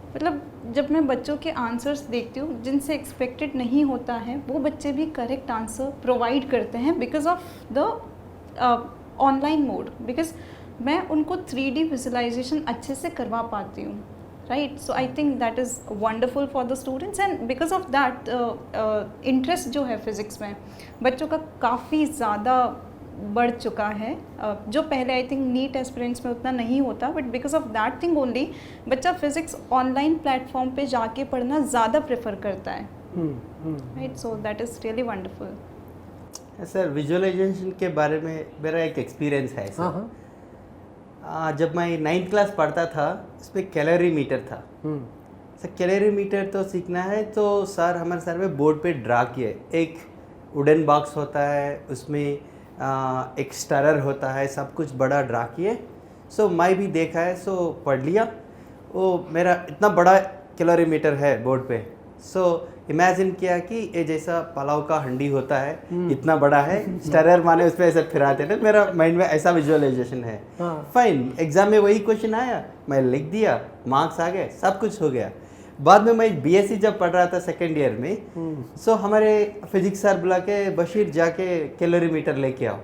मतलब जब मैं बच्चों के आंसर्स देखती हूँ जिनसे एक्सपेक्टेड नहीं होता है, वो बच्चे भी करेक्ट आंसर प्रोवाइड करते हैं because of the online mode, because मैं उनको 3D विजुलाइजेशन अच्छे से करवा पाती हूँ, right? So I think that is wonderful for the students, and because of that interest जो है फिज़िक्स में बच्चों का काफ़ी ज़्यादा बढ़ चुका है, जो पहले आई थिंक नीट एस्पिरेंट्स में उतना नहीं होता, but because of that thing only बच्चा फिज़िक्स ऑनलाइन प्लेटफॉर्म पे जाके पढ़ना ज़्यादा प्रेफर करता है, right? So that is really wonderful. Sir visualisation के बारे में मेरा एक एक्सपीरियंस है सर। जब मैं 9th क्लास पढ़ता था, उसमें कैलोरीमीटर था। सर कैलोरीमीटर तो सीखना है तो सर हमारे सर में बोर्ड पे ड्रा किए, एक वुडन बॉक्स होता है, उसमें एक स्टारर होता है, सब कुछ बड़ा ड्रा किए। सो मैं भी देखा है, सो पढ़ लिया। वो मेरा इतना बड़ा कैलोरीमीटर है बोर्ड पे। सो इमेजिन किया कि ये जैसा पलाव का हंडी होता है, इतना बड़ा है, स्टारर माने उस पर ऐसे फिराते थे। मेरा माइंड में ऐसा विजुअलाइजेशन है। फाइन, एग्जाम में वही क्वेश्चन आया, मैं लिख दिया, मार्क्स आ गए, सब कुछ हो गया। बाद में मैं बीएससी जब पढ़ रहा था 2nd ईयर में, सो हमारे फिजिक्स सर बुला के, बशीर जाके कैलोरीमीटर लेके आओ।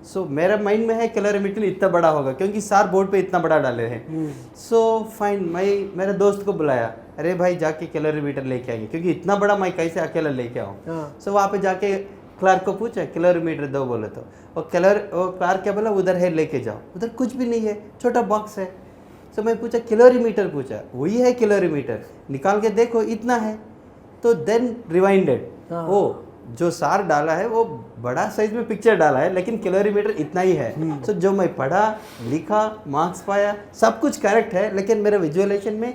सो मेरा माइंड में है कैलोरीमीटर इतना बड़ा होगा, क्योंकि सर बोर्ड पे इतना बड़ा डाले हैं। सो फाइन, मैं मेरे दोस्त को बुलाया, अरे भाई जाके कैलोरीमीटर लेके आएंगे, क्योंकि इतना बड़ा मैं कैसे अकेला लेके आऊँ। सो वहाँ पे जाके क्लार्क को पूछा कैलोरीमीटर दो बोले तो, और क्लार्क क्या बोला, उधर है लेके जाओ। उधर कुछ भी नहीं है, छोटा बॉक्स है। सो मैं पूछा कैलोरीमीटर, पूछा वही है कैलोरीमीटर, निकाल के देखो इतना है। तो देन रिवाइंडेड, वो जो सार डाला है वो बड़ा साइज में पिक्चर डाला है, लेकिन कैलोरीमीटर इतना ही है। सो जो मैं पढ़ा, लिखा, मार्क्स पाया, सब कुछ करेक्ट है, लेकिन मेरे विजुअलाइजेशन में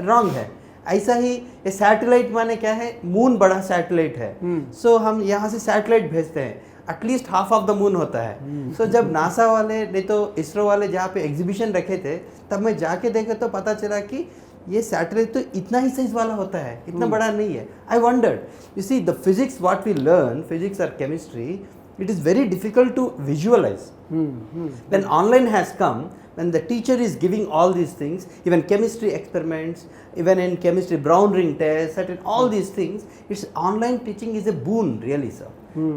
रॉन्ग है। ऐसा ही ये सैटेलाइट माने क्या है, मून बड़ा सैटेलाइट है, सो हम यहाँ से सैटेलाइट भेजते हैं, at least half of the moon होता है। सो जब नासा वाले नहीं तो इसरो वाले जहाँ पे एग्जीबिशन रखे थे, तब मैं जाके देखा तो पता चला कि ये सैटेलाइट तो इतना ही साइज वाला होता है, इतना बड़ा नहीं है। I wondered, you see the physics what we learn, physics और chemistry, it is very difficult to visualize. When online has come, when the teacher is giving all these things, even chemistry experiments, even in chemistry Brown ring test, certain all these things, it's online teaching is a boon really, sir.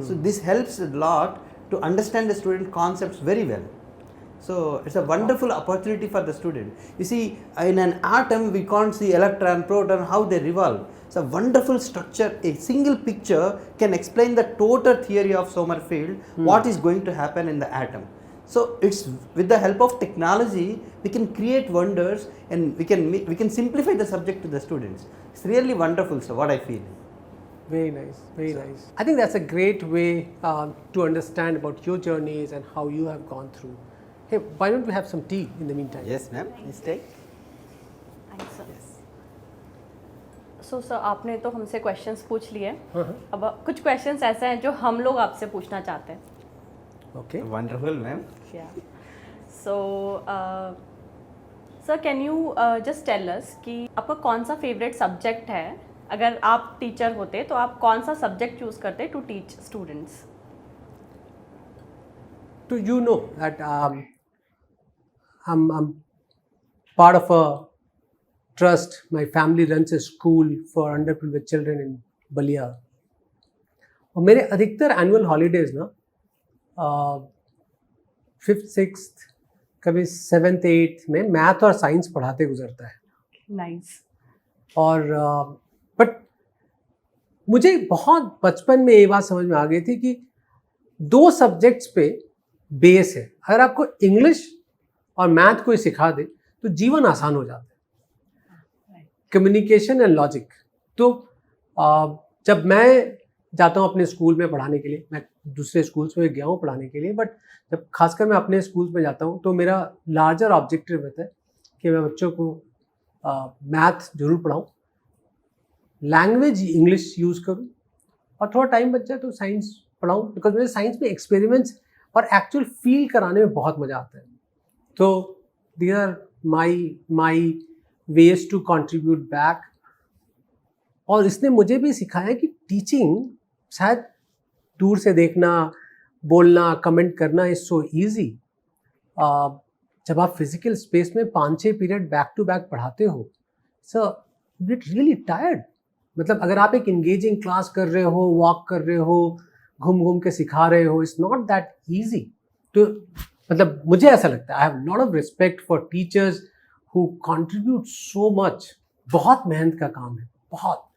So this helps a lot to understand the student concepts very well. So it's a wonderful opportunity for the student. You see, in an atom we can't see electron, proton, how they revolve. It's a wonderful structure. A single picture can explain the total theory of Sommerfeld, what is going to happen in the atom. So it's with the help of technology we can create wonders, and we can simplify the subject to the students. It's really wonderful, sir, what I feel. Very nice, very nice. I think that's a great way to understand about your journeys and how you have gone through. Hey, why don't we have some tea in the meantime? Yes, ma'am. Please take. Thanks, sir. So, sir, आपने तो हमसे क्वेश्चंस पूछ लिए, अब कुछ क्वेश्चंस ऐसे हैं जो हम लोग आपसे पूछना चाहते हैं. Okay. Wonderful, ma'am. Yeah. So, sir, can you just tell us कि आपका कौन सा फेवरेट सब्जेक्ट है? अगर आप टीचर होते तो आप कौन सा सब्जेक्ट चूज करते to teach students? So you know that I'm part of a trust. My family runs a school for underprivileged children in Balia. और मेरे अधिकतर एनुअल हॉलीडेज ना 5th 6th कभी 7th 8th में मैथ और साइंस पढ़ाते गुजरता है. नाइस. और बट मुझे बहुत बचपन में ये बात समझ में आ गई थी कि 2 सब्जेक्ट्स पे बेस है. अगर आपको इंग्लिश और मैथ कोई सिखा दे तो जीवन आसान हो जाता है. Communication and logic. तो जब मैं जाता हूँ अपने स्कूल में पढ़ाने के लिए, मैं दूसरे स्कूल्स में गया हूँ पढ़ाने के लिए, बट जब खासकर मैं अपने स्कूल्स में जाता हूँ तो मेरा लार्जर ऑब्जेक्टिव रहता है कि मैं बच्चों को मैथ जरूर पढ़ाऊँ, लैंग्वेज इंग्लिश यूज़ करूँ, और थोड़ा टाइम बच जाए तो साइंस पढ़ाऊँ, बिकॉज मुझे साइंस में एक्सपेरिमेंट्स और एक्चुअल फील कराने में बहुत मज़ा आता है. तो these are my ways to contribute back. और इसने मुझे भी सिखाया कि टीचिंग शायद दूर से देखना, बोलना, कमेंट करना इज सो ईजी. जब आप फिजिकल स्पेस में 5-6 पीरियड बैक टू बैक पढ़ाते हो, सो गेट रियली टायर्ड. मतलब अगर आप एक इंगेजिंग क्लास कर रहे हो, वॉक कर रहे हो, घूम घूम के सिखा रहे हो, इट्स नॉट दैट ईजी. तो मतलब मुझे ऐसा लगता है, I have lot of respect for teachers who contribute so much. बहुत मेहनत का काम है, बहुत.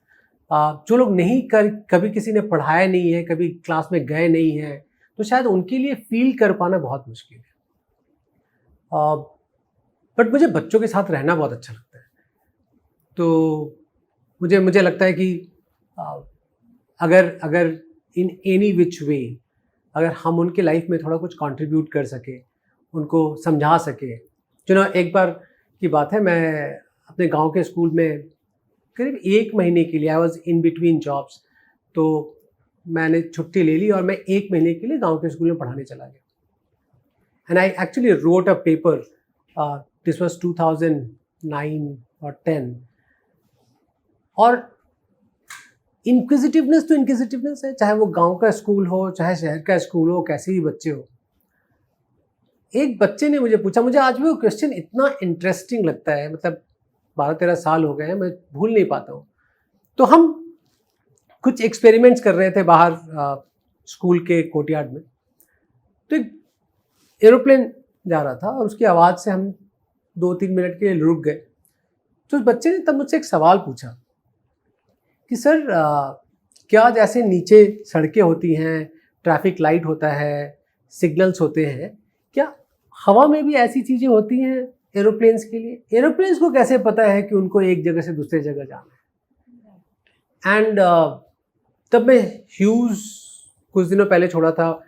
जो लोग कभी किसी ने पढ़ाया नहीं है, कभी क्लास में गए नहीं हैं, तो शायद उनके लिए फील कर पाना बहुत मुश्किल है. बट मुझे बच्चों के साथ रहना बहुत अच्छा लगता है. तो मुझे लगता है कि अगर इन एनी विच वे अगर हम उनके लाइफ में थोड़ा कुछ कंट्रीब्यूट कर सके, उनको समझा सके. एक बार की बात है, मैं अपने गांव के स्कूल में करीब 1 महीने के लिए, I was in between jobs, तो मैंने छुट्टी ले ली और मैं 1 महीने के लिए गांव के स्कूल में पढ़ाने चला गया. And I actually wrote a paper, this was 2009 और 10. और इंक्विजिटिवनेस तो इंक्विजिटिवनेस है, चाहे वो गांव का स्कूल हो, चाहे शहर का स्कूल हो, कैसे भी बच्चे हो. एक बच्चे ने मुझे पूछा, मुझे आज भी वो क्वेश्चन इतना इंटरेस्टिंग लगता है, मतलब 12-13 साल हो गए हैं, मैं भूल नहीं पाता हूँ. तो हम कुछ एक्सपेरिमेंट्स कर रहे थे बाहर स्कूल के कोर्टयार्ड में. तो एक एरोप्लेन जा रहा था और उसकी आवाज़ से हम 2-3 मिनट के लिए रुक गए. तो उस बच्चे ने तब मुझसे एक सवाल पूछा कि सर क्या जैसे नीचे सड़कें होती हैं, ट्रैफिक लाइट होता है, सिग्नल्स होते हैं, क्या हवा में भी ऐसी चीज़ें होती हैं एरोप्लेन्स के लिए? एरोप्लेन्स को कैसे पता है कि उनको एक जगह से दूसरे जगह जाना है? एंड तब मैं ह्यूज कुछ दिनों पहले छोड़ा था.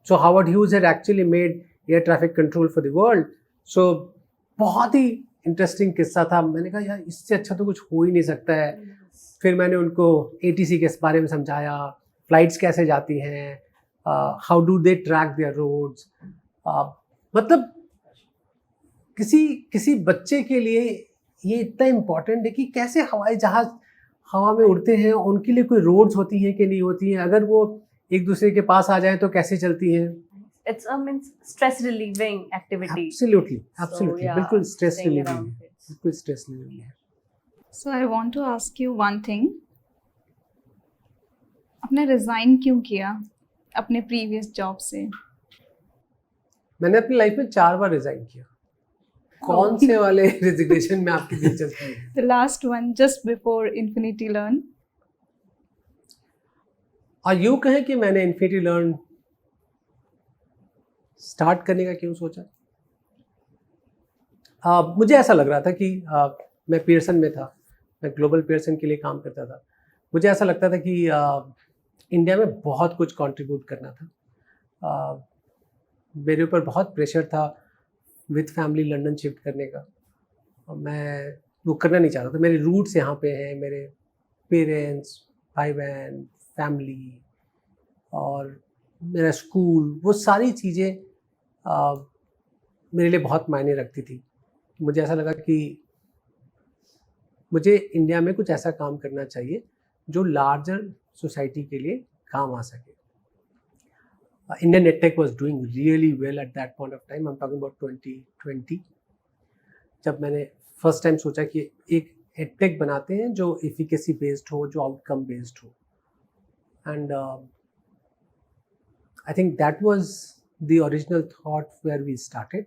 So Howard Hughes had actually made air traffic control for the world. So बहुत ही इंटरेस्टिंग किस्सा था, मैंने कहा यार इससे अच्छा तो कुछ हो ही नहीं सकता है। फिर मैंने उनको ATC के बारे में समझाया, फ्लाइट्स कैसे जाती हैं, how do they track their roads. मतलब किसी बच्चे के लिए ये इतना इम्पोर्टेंट है कि कैसे हवाई जहाज़ हवा में उड़ते हैं, उनके लिए कोई रोड्स होती हैं कि नहीं होती हैं, अगर वो एक दूसरे के पास आ जाए तो कैसे चलती हैं। It's a means stress relieving activity. Absolutely So, yeah, बिल्कुल स्ट्रेस staying रिलीविंग around है, it. बिल्कुल स्ट्रेस रिलीविंग है। So I want to ask you one thing. आपने रिजाइन क्यों किया अपने प्रीवियस जॉब से? मैंने अपनी लाइफ में 4 बार रिजाइन किया। कौन से वाले रेजिग्नेशन में आपकी दिलचस्पी है? The last one just before Infinity Learn. और यूँ कहें कि मैंने इन्फिनिटी लर्न स्टार्ट करने का क्यों सोचा? मुझे ऐसा लग रहा था कि मैं पियर्सन में था, मैं ग्लोबल पियर्सन के लिए काम करता था। मुझे ऐसा लगता था कि इंडिया में बहुत कुछ कंट्रीब्यूट करना था। मेरे ऊपर बहुत प्रेशर था विद फैमिली लंदन शिफ्ट करने का, और मैं वो करना नहीं चाहता था। मेरे रूट्स यहाँ पे हैं, मेरे पेरेंट्स, भाई बहन, फैमिली और मेरा स्कूल, वो सारी चीज़ें मेरे लिए बहुत मायने रखती थी। मुझे ऐसा लगा कि मुझे इंडिया में कुछ ऐसा काम करना चाहिए जो लार्जर सोसाइटी के लिए काम आ सके। Indian EdTech was doing really well at that point of time. I'm talking about 2020. जब मैंने फर्स्ट टाइम सोचा कि एक EdTech बनाते हैं जो एफिकेसी बेस्ड हो, जो आउटकम बेस्ड हो, and I think that was the original thought where we started.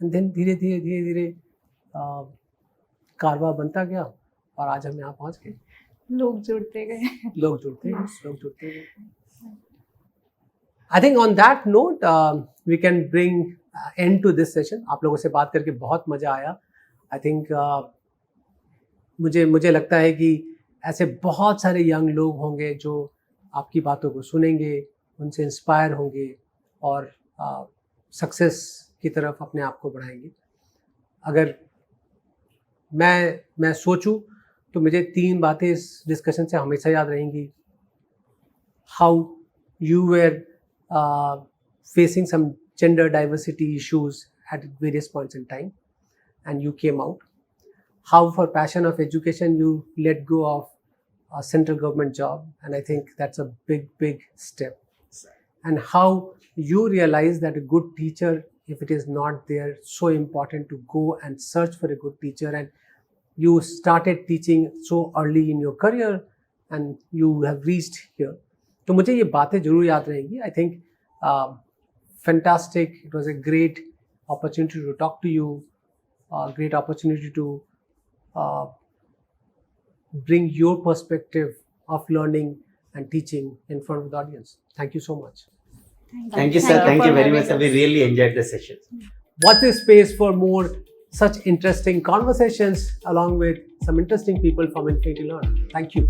And then धीरे धीरे कारवा बनता गया और आज हम यहाँ पहुँच गए। लोग जुड़ते गए। लोग जुड़ते गए। I think on that note we can bring end to this session. आप लोगों से बात करके बहुत मज़ा आया। I think मुझे लगता है कि ऐसे बहुत सारे यंग लोग होंगे जो आपकी बातों को सुनेंगे, उनसे इंस्पायर होंगे और सक्सेस की तरफ अपने आप को बढ़ाएंगे। अगर मैं सोचूं तो मुझे 3 बातें इस डिस्कशन से हमेशा याद रहेंगी। How you were facing some gender diversity issues at various points in time and you came out. How for passion of education you let go of a central government job, and I think that's a big step. And how you realize that a good teacher, if it is not there, so important to go and search for a good teacher, and you started teaching so early in your career and you have reached here. तो मुझे ये बातें जरूर याद रहेंगी। I think fantastic. It was a great opportunity to talk to you, a great opportunity to bring your perspective of learning and teaching in front of the audience. Thank you so much. Thank you, sir. Thank you very much, sir. We really enjoyed the session. Watch this space for more such interesting conversations along with some interesting people from Infinity Learn. Thank you.